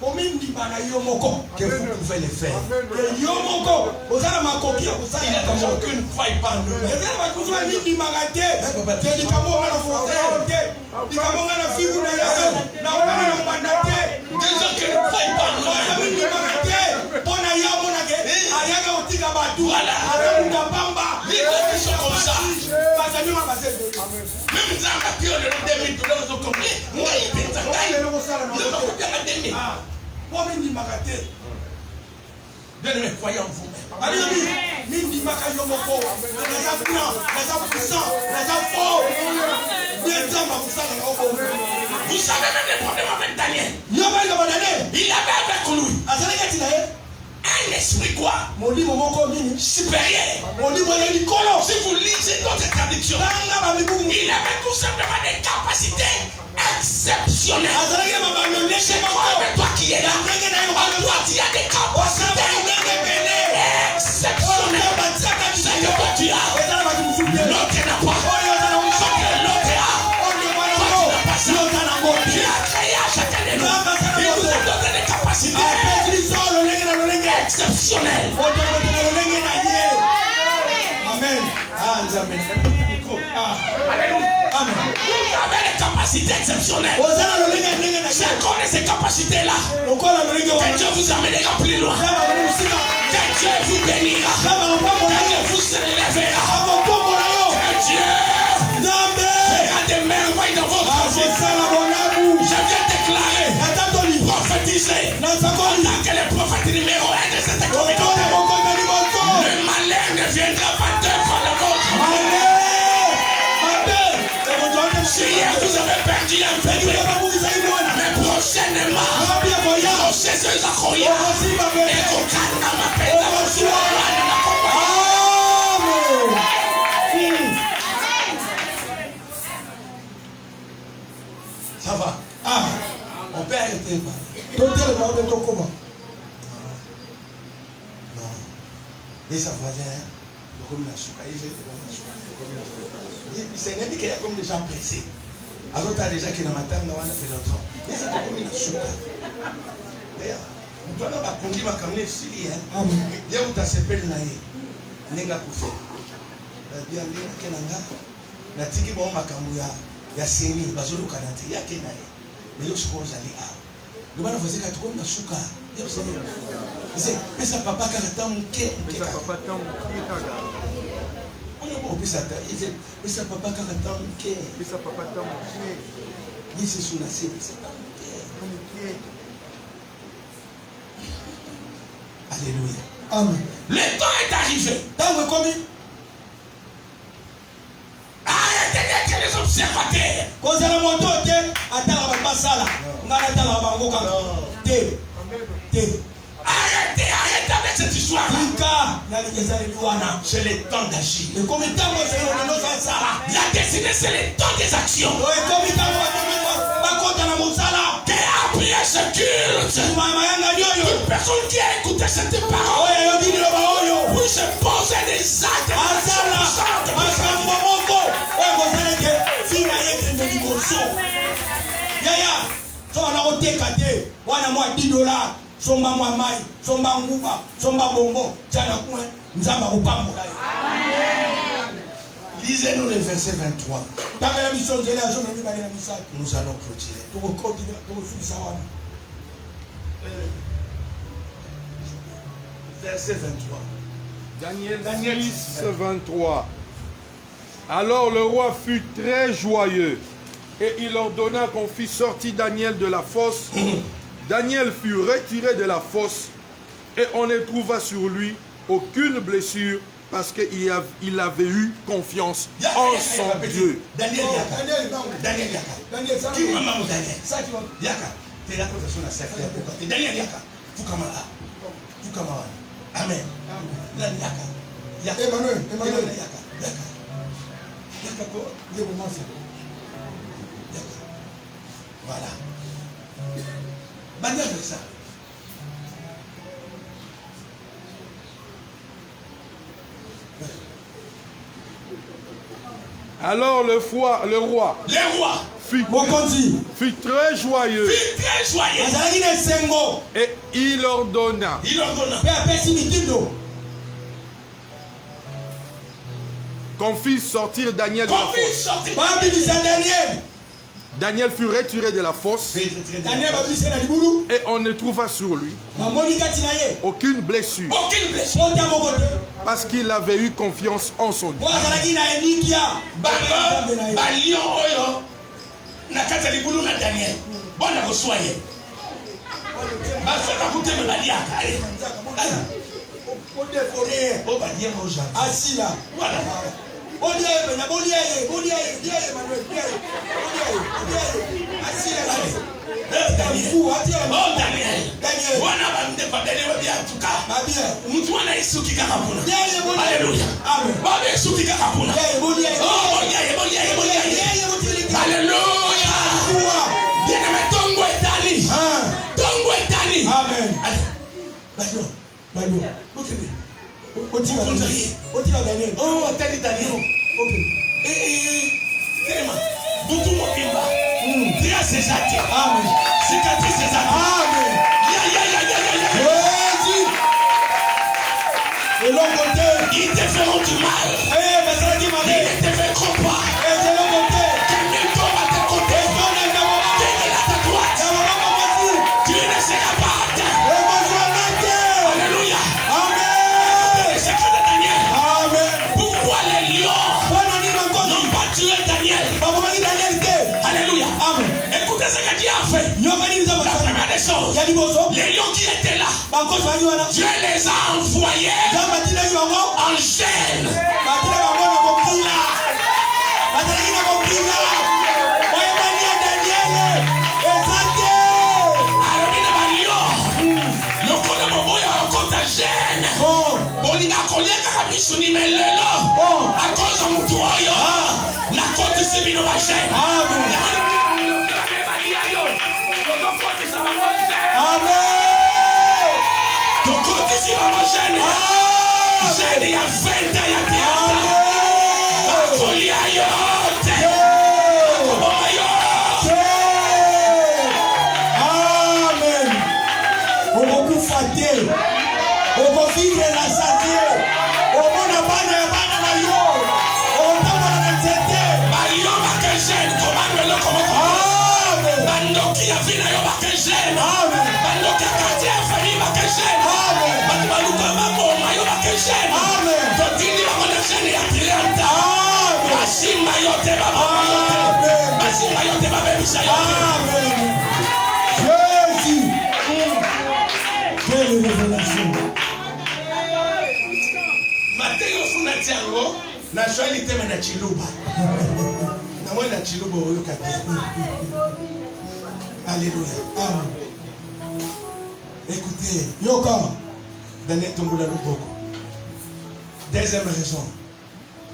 S1: que vous pouvez le faire. Il n'a aucune faille pas en nous. Des gens qui ne faillent pas en nous. Voilà. Les gens qui sont comme ça. Même dans la période de 2000 dollars, ils ont compris. Moi, il est bien-aimé, croyez en vous. Vous savez même les problèmes avec Daniel. Il avait avec lui un esprit quoi? Supérieur. Si vous lisez notre traduction, il avait tout simplement des capacités exceptionnelles. C'est comme toi qui es là. En toi, il y a des capacités exceptionnelles. Ce que toi tu as, l'autre n'a pas. Ce que l'autre a, toi tu n'as pas ça. Dieu a créé à chacun de nous. Il nous a donné des capacités exceptionnelles.
S2: Amen.
S1: Amen. Vous avez des capacités exceptionnelles. C'est encore de ces capacités-là que Dieu vous amènera plus loin. Que Dieu vous bénira. Que Dieu vous élèvera. Que Dieu fera des merveilles dans votre vie. Je viens déclarer, prophétiser, en tant que le prophète numéro 1 de cette communauté. Le malheur ne viendra pas devant le vôtre. Si hier vous avez perdu un bébé, mais prochainement, vos cesseurs accoyer et vos cannes m'appellent dans vos soins. Ça va? Ah, mon père était pas. Non. Et sa voisine, comme la souka. C'est un qu'il y a comme des gens pressés. Alors tu as déjà qui est dans ma table, on a fait l'autre. Mais c'est comme une souka. D'ailleurs, on doit avoir conduit ma caméra ici. Il y a où tu as s'appelé Naïe. Nenga Koufé. Bien, bien, Kenanga. La tiki bon ma caméra. Il y a Séni, Bazolo Kanate. Il y a Kenaï. Mais là, je pense à l'IA. Le mal faisait qu'à trouver la souka. Mais ça papa qui a tant de on a beau ça mais ça papa qui a tant de mais ça papa tant de mais c'est sous la scène c'est tant de alléluia amen. Le temps est arrivé. Dans le commis. Arrêtez d'être les observateurs. Quand vous allez monter, attends la basala. On a attends la bango quand arrêtez avec cette histoire. C'est le temps d'agir. La destinée, c'est le temps des actions. Qui a appris à ce culte. Toute personne qui a écouté cette parole peut se poser des actes. Somba mwamai, somba nguba, somba bongo, tchana kouin, nzamba kupambo. Lisez-nous le verset 23. Nous allons clôturer. Verset 23.
S3: Daniel 6, 23. Alors le roi fut très joyeux et il ordonna qu'on fît sortir Daniel de la fosse. Daniel fut retiré de la fosse et on ne trouva sur lui aucune blessure parce qu'il avait eu confiance en son Dieu. Daniel
S1: Amen. Voilà. Ça.
S3: Alors le roi fut très joyeux et il ordonna qu'on fît sortir Daniel de la fosse. Daniel fut retiré de la fosse et on ne trouva sur lui aucune blessure parce qu'il avait eu confiance en son Dieu.
S1: Et l'autre côté, ils te feront du mal. Ils te feront pas. Quelqu'un tombe à tes côtés. Quelqu'un à ta droite. Tu ne seras pas atteint. Alléluia. Amen. Le secret de Daniel. Amen. Pourquoi les lions n'ont pas tué Daniel? Alléluia. Amen. Écoutez ce que Dieu a fait. La première des choses, les lions qui étaient là, Dieu les a envoyés en chaîne. jeune ya 20 ans ya théâtre. Bakolia yote. Bakoboma yote.
S2: Amen. Okokufa te. Okofivre na santé. Omona bana ya bana na yo. Okotambola na nzete.
S1: Bayo bake jeune komando eloko moko.
S2: Amen.
S1: Bandoki ya vina yo bake jeune.
S2: Amen.
S1: Bandoki ya quartier ya famille bake jeune.
S2: Amen.
S1: Bato baluka maboma yo bake jeune.
S2: Amen.
S1: Totindi bakona jeune ya 30 ans.
S2: Amen.
S1: Basimba yote baboma yote.
S2: Amen.
S1: Basimba yote babebisa yote.
S2: Amen. Jésus. Quelle révélation.
S1: Mateo funa tiango na swali teme na chiluba. Na mwana chiluba oyo kati. Alléluia.
S2: Amen.
S1: Écoutez,
S2: Yoka.
S1: Daniel Tomboula Luboko. Deuxième raison.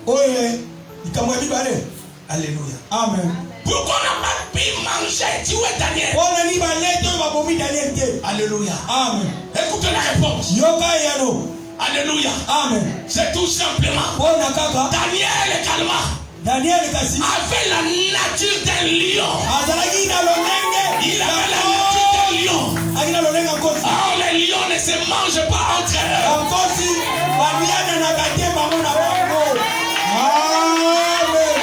S2: Oye. Ikamwe bale.
S1: Alléluia.
S2: Amen.
S1: Pourquoi on n'a pas pu manger? Tu es Daniel.
S2: On a dit balé to ba bomi Daniel te.
S1: Alléluia.
S2: Amen.
S1: Écoutez la réponse.
S2: Yoka yano.
S1: Alléluia.
S2: Amen.
S1: C'est tout simplement.
S2: On a kaka.
S1: Daniel Kalma
S2: Daniel kasi.
S1: avait la nature d'un lion.
S2: Azalaki na lonenge.
S1: Il avait la nature d'un lion.
S2: Akina lonenge kosi.
S1: Or les lions ne se mangent pas entre eux.
S2: Kosi. Bamiana na kate bango na bango. Amen.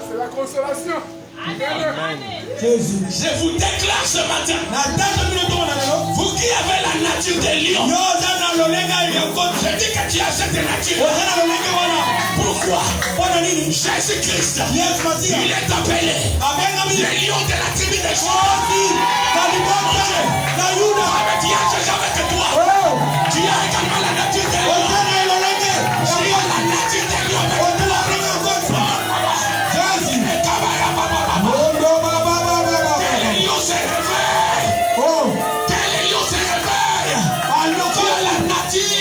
S3: C'est la consolation. Amen.
S2: Jésus.
S1: Je vous déclare ce matin,
S2: Na tanto minuto na lelo.
S1: vous qui avez la nature des lions,
S2: Yo zana lonenge ya kosi.
S1: je dis que tu as cette nature.
S2: Ozana lonenge wana.
S1: Pourquoi?
S2: Wana nini?
S1: Jésus-Christ,
S2: Yes Masia.
S1: il est appelé
S2: Abenga mi.
S1: le lion de la tribu de Juda.
S2: Kosi. Kalibotele. Na Yuda.
S1: Mais tu as déjà avec toi.
S2: Oh.
S1: Tu as également la nature des lions.
S2: Ozana lonenge.
S1: Tu as la nature des lions.
S2: Ozana lonenge kosi. Jésus.
S1: Que les lions se réveillent.
S2: Oh.
S1: Que les lions se réveillent. Tu as la nature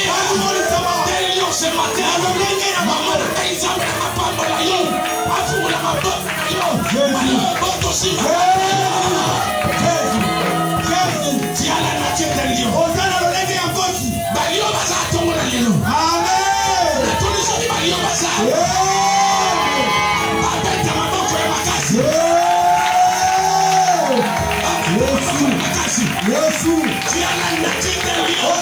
S1: des lions ce matin. Maman, ils amènent ma femme la lion. Afou la ma bonne lion. Ma bonne aussi. Tu as la nature des lions. Ba lion baza tongo na lion. Na toni soki ba lion baza. Ba beta maboko ya makasi. Tu as la nature des lions.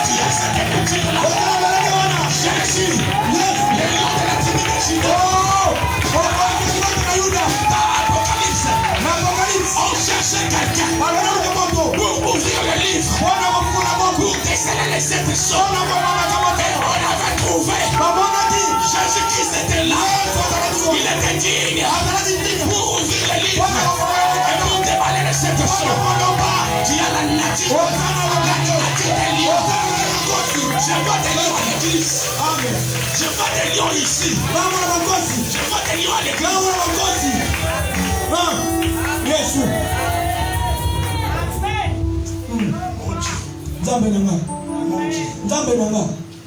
S1: Tu as cette nature-là. Jésus, le lion de la tribu de Juda. Dans Apocalypse, on cherchait quelqu'un pour ouvrir le livre, pour déceler les sept choses. Et on avait trouvé. Jésus-Christ était là. Il était digne pour ouvrir le livre et pour déballer les sept choses. Tu as la nature des lions. Je vois des lions à l'église. Je vois des lions ici. Je vois des lions à l'église. Mon Dieu.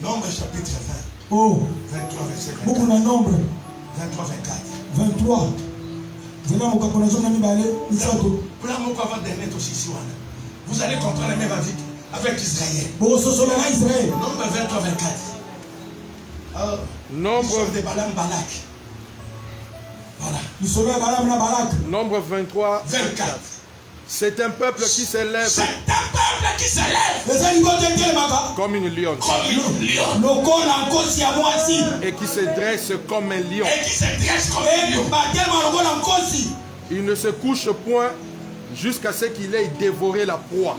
S1: Nombre chapitre 20.
S2: Oh,
S1: 23 verset 24.
S2: beaucoup de nombre.
S1: 23 24.
S2: 23.
S1: Vous allez comprendre même avec Israël.
S2: Nombre 23,
S1: 24.
S3: Nombre
S1: de Balaam Balak. Voilà.
S3: Nombre 23,
S1: 24.
S3: C'est un peuple qui s'élève.
S1: C'est un peuple qui s'élève.
S3: Comme une lionne.
S1: Comme une lionne.
S3: Et qui se dresse comme un lion.
S1: Et qui se dresse comme un lion.
S3: Il ne se couche point jusqu'à ce qu'il ait dévoré la proie.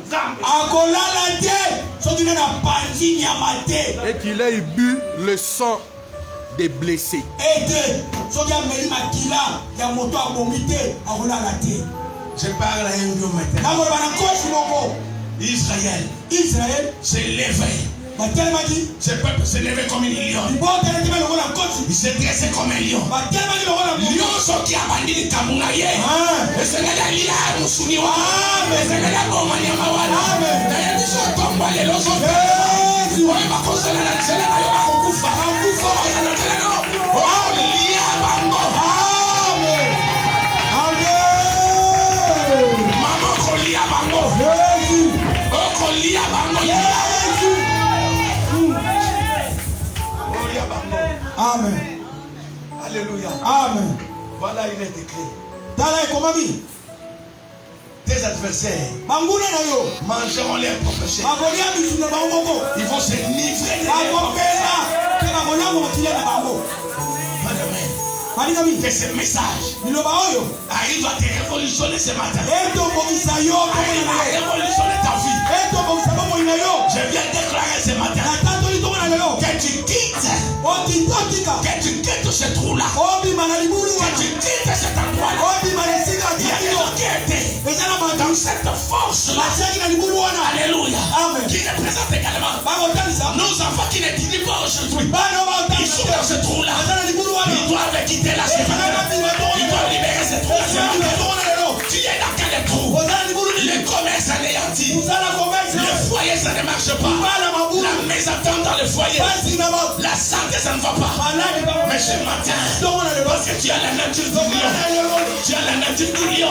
S3: Et qu'il ait bu le sang des blessés.
S1: Je parle à un lion maintenant. Israël s'est levé. Ce peuple s'est levé comme une lion. Il s'est dressé comme un lion. Lion soki abandini kamuna ye. Esenga lia musuniwa. Esenga boma nyama wala. Na yebiso komba lelo sote. Oye bakosela na tsela na yo bakufa. Oye na tsela no. Oh lia bango. Amen. Amen. Mama kolia bango. Oh
S2: Amen.
S1: Alléluia.
S2: Amen.
S1: Voilà, il est décrit. Tes adversaires mangeront leurs propres chairs. Ils vont se livrer de que ce message arrive à te révolutionner ce matin. Arrive à révolutionner ta vie. Je viens déclarer ce matin que tu quittes ce trou-là. Que tu quittes cet endroit-là. Il y a des gens qui étaient dans cette force-là. Alléluia. Qui représente également nos enfants qui ne disent pas aujourd'hui. Ils sont dans ce trou-là. Ils doivent quitter la semaine. Ils doivent libérer ce trou-là. Tu es dans quel trou? Le commerce anéanti. Le foyer, ça ne marche pas. La maison tombe dans le foyer. La santé, ça ne va pas. Mais ce matin, parce que tu as la nature du lion. Tu as la nature du lion.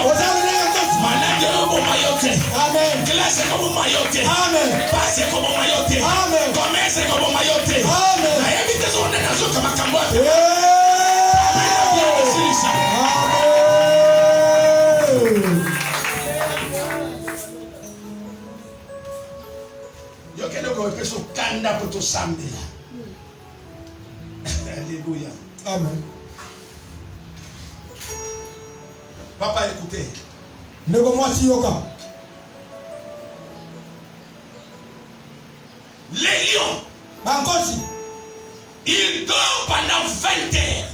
S1: Malade comme mailloté. Classe comme mailloté. Passe comme mailloté. Commerce comme mailloté. La invitation de la zone comme un cambote. Alléluia.
S2: Amen.
S1: Papa, écoutez.
S2: Les
S1: lions, ils dorment pendant 20 heures.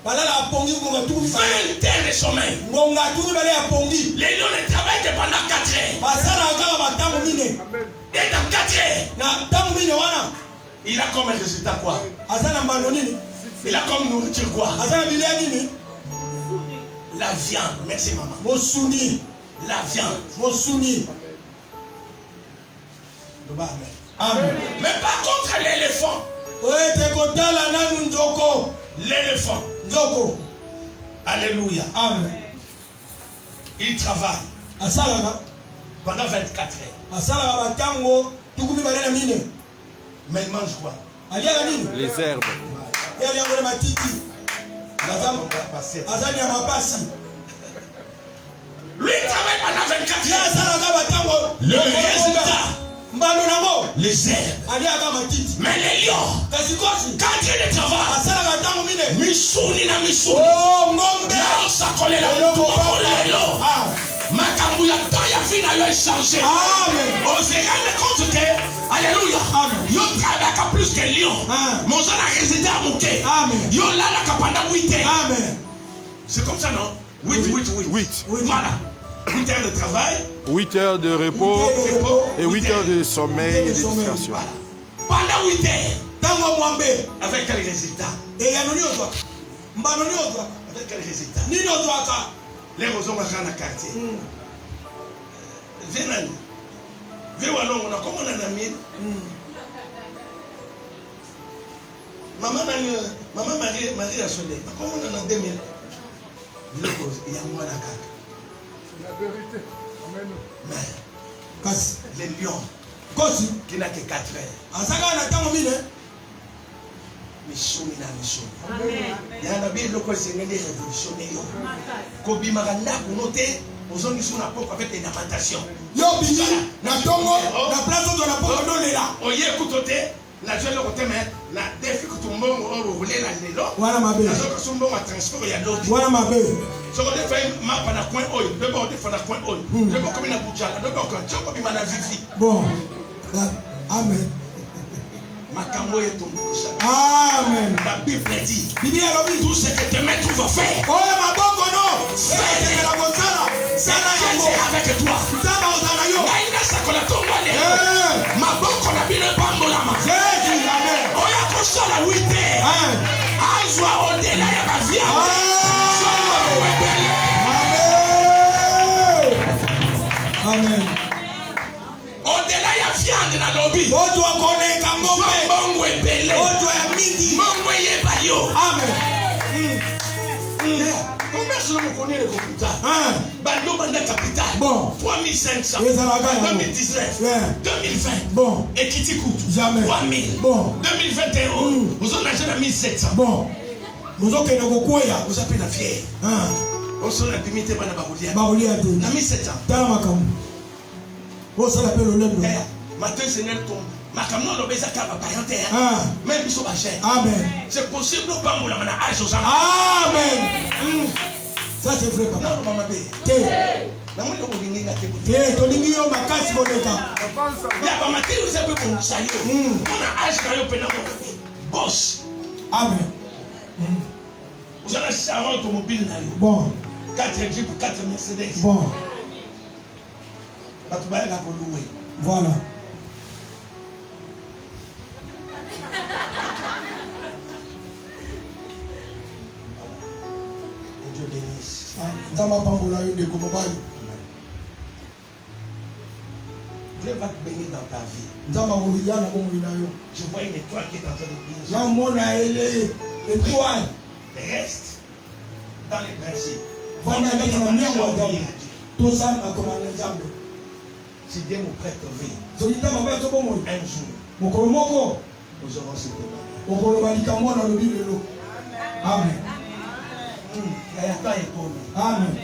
S2: balala pongi ngonga tuku
S1: 20 heures de sommeil.
S2: ngonga tuku bale ya pongi
S1: Les lions ne travaillent que pendant 4 heures.
S2: basala kaka batango mine
S1: Et dans 4 heures,
S2: na tango mine wana
S1: il a comme résultat quoi?
S2: azana mbano nini?
S1: Il a comme nourriture quoi?
S2: azana bilia nini?
S1: La viande. Merci maman.
S2: Mosuni.
S1: La viande.
S2: Mosuni.
S1: Amen. Mais par contre l'éléphant. L'éléphant. Alléluia.
S2: Amen.
S1: Il travaille pendant 24 heures. Mais il mange quoi?
S3: Les herbes.
S1: Lui il travaille pendant 24 heures. Le résultat, les herbes. Mais les lions, quand il travaille, Missouni na Missouni. Là, ça colle là. Makambu ya toya fina yo échangé. On se rend compte que, alléluia, yo travaille plus que lion. Mon son a résidé à Mouké. Yo là la pendant 8 heures. C'est comme ça non? 8. Voilà. 8 heures de travail.
S3: 8 heures de repos et 8 heures de sommeil et de distraction.
S1: Pendant 8 heures. Avec quel résultat? Avec quel résultat? Les rosons vont dans le quartier. Venez. Venez, on a comme on a un ami. Maman Marie a sonné. Comment on a 2000? Il y a moins d'accord.
S3: La vérité. Amen.
S1: Mais les lions qui n'a que 4 heures. Missouni na Missouni. Il y a un habit local qui est révolutionnaire. Kobi Maganda, vous notez, aux hommes qui sont avec des lamentations.
S2: Yo, Bini, na Tongo, la place où on a pas donné là.
S1: Oye, écoutez, la jeune côté, mais la défi que tout le monde roulé la nélo.
S2: Voilà ma belle.
S1: La jeune qui sont bons à transport, il y a d'autres.
S2: Voilà ma belle.
S1: Ce qu'on fait, ma pana coin oil, le bon défend la coin oil. Le bon comme une boucha, le bon comme tu comme une vivi.
S2: Bon, amen.
S1: Makambo est tombé.
S2: Amen.
S1: La Bible dit,
S2: tout
S1: ce que tes maîtres vont faire.
S2: Oh, ma bonne non.
S1: C'est avec toi. Ma bonne qu'on a bien le bambolama. Oh, il y a tout ça la 8 heures. Azwa au-delà, il y a ma vie.
S2: Amen.
S1: Au-delà, il y a viande dans le lobby.
S2: On doit connaître un moment.
S1: Mongo est belé.
S2: On doit midi.
S1: Mongo est bayo.
S2: Amen.
S1: Combien de gens connaissent le capital? Bando banda capital.
S2: Bon.
S1: 3 3500. 2019. 2020.
S2: Bon.
S1: Et qui t'y coûte?
S2: Jamais.
S1: 3000.
S2: Bon.
S1: 2021. Vous en achetez à 1700.
S2: Bon. Vous en avez quoi?
S1: Vous appelez la fière. On s'en a limité par la baroulière.
S2: Baroulière.
S1: La 1700.
S2: Dans ma cam. Vous ça l'appelle le lèvre.
S1: Matin, Seigneur tombe. Ma camion le baisse à cave à parenté. Même ils sont pas chers.
S2: Amen.
S1: C'est possible de pas mourir à âge aux gens.
S2: Amen. Ça c'est vrai, papa.
S1: Non, maman. Na mwendo kulinga tebu.
S2: Tolingi yo makasi boneka.
S1: Ya ba materi vous avez pour sayo. On a âge quand yo pena boss.
S2: Amen.
S1: Vous allez acheter un automobile na yo.
S2: Bon.
S1: 4 Jeep, 4 Mercedes.
S2: Bon.
S1: Ba tu ba la ko louer.
S2: Voilà.
S1: Dieu bénisse.
S2: Dans ma pambola yo de komobali.
S1: Dieu va te bénir dans ta vie.
S2: Je
S1: vois une étoile qui est en train de
S2: briller. L'étoile.
S1: Reste dans les principes. Si Dieu nous prête vie, un jour, nous aurons ce témoignage.
S2: Amen. Amen.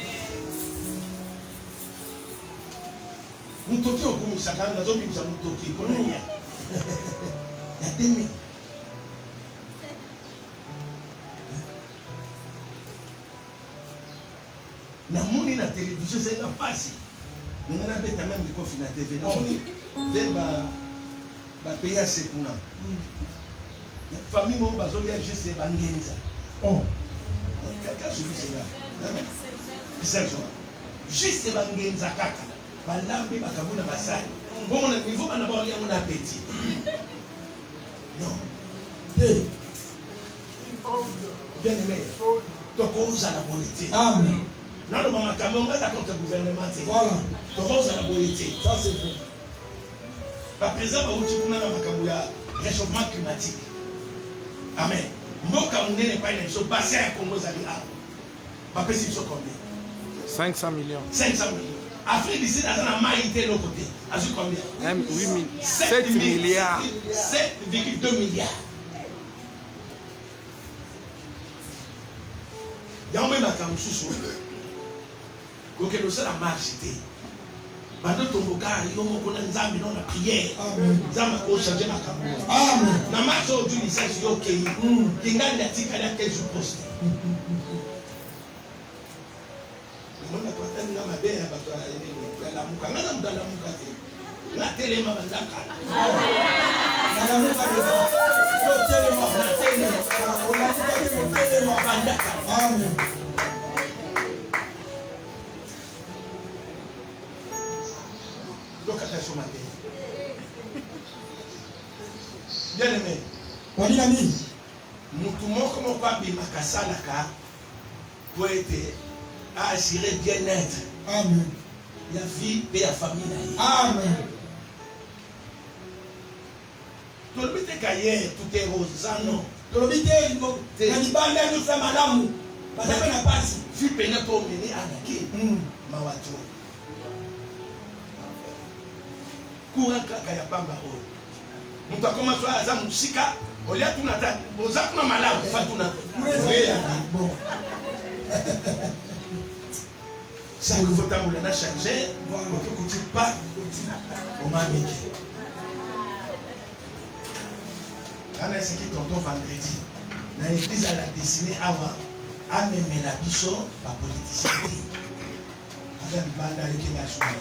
S1: Mutoki okumisa kandi nazobimisa mutoki kononya ya demi na moni na télévision c'est na pasi ngana beta même kofi na TV na moni demba ba pays à sekuna famille mo bazolia juste bangenza quelqu'un se dit cela juste bangenza kaka balambi bakabuna basali bongo na niveau bana ba yango na petit non bien aimé donc on usa la politique.
S2: Amen.
S1: Non le maman Cameroun va contre le gouvernement.
S2: Voilà.
S1: Donc on usa la politique.
S2: Ça c'est vrai.
S1: Par exemple au Tchikouna na makambo ya réchauffement climatique. Amen. Mboka munene pas une chose bassin à Congo zali a. Pas possible sur combien? 500 millions. 500 millions. Afrique d'ici, dans la maïté de l'autre côté. À ce combien?
S3: 7 milliards.
S1: 7,2 milliards. Il y a un même à Kamoussou. Donc, il y a la marche. Pendant que ton gars, il y a une prière. Zama ko changer ma Cameroun. Amen. Na marche aujourd'hui, il s'agit de OK. Il y a un article à laquelle je poste. On a pas tellement ma belle à la muka. On a dans la muka. La télé m'a bandaka. La muka. La télé m'a bandaka. Amen. Donc attention ma belle. Bien aimé.
S2: On dit ami.
S1: Mutu moko moko abimaka salaka pour être à assurer bien-être.
S2: Amen.
S1: La vie et la famille.
S2: Amen.
S1: Tout le monde est caillé, tout est rose, ça non.
S2: Tout le monde est nous sommes madame. Madame n'a pas si.
S1: Vu pénètre pour mener à la qui. Mawato. Courant kaka ya pamba o. Mutu akoma so aza musika, olia tunata, boza kuna malamu fatuna.
S2: Bon.
S1: Ça il faut t'amener à changer, voir que tu pas au mamiki. Quand est-ce que tonton vendredi, dans l'église à la dessinée avant, à même la bicho, la politicien. Avec le banda qui va jouer.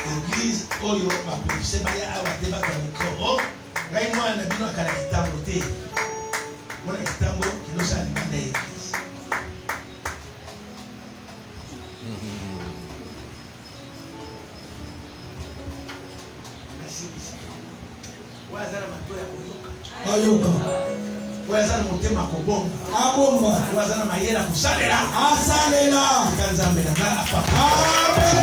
S1: L'église, oh yo, ma politicien, il y a un débat dans le micro. Là, moi, on a bien qu'à la guitare, on a guitare qui nous a alimenté.
S2: Ayoka.
S1: Wazana mutema kobonga.
S2: Abomba.
S1: Wazana mayela kusalela.
S2: Asalela.
S1: Kanza mbele na apa.
S2: Amen.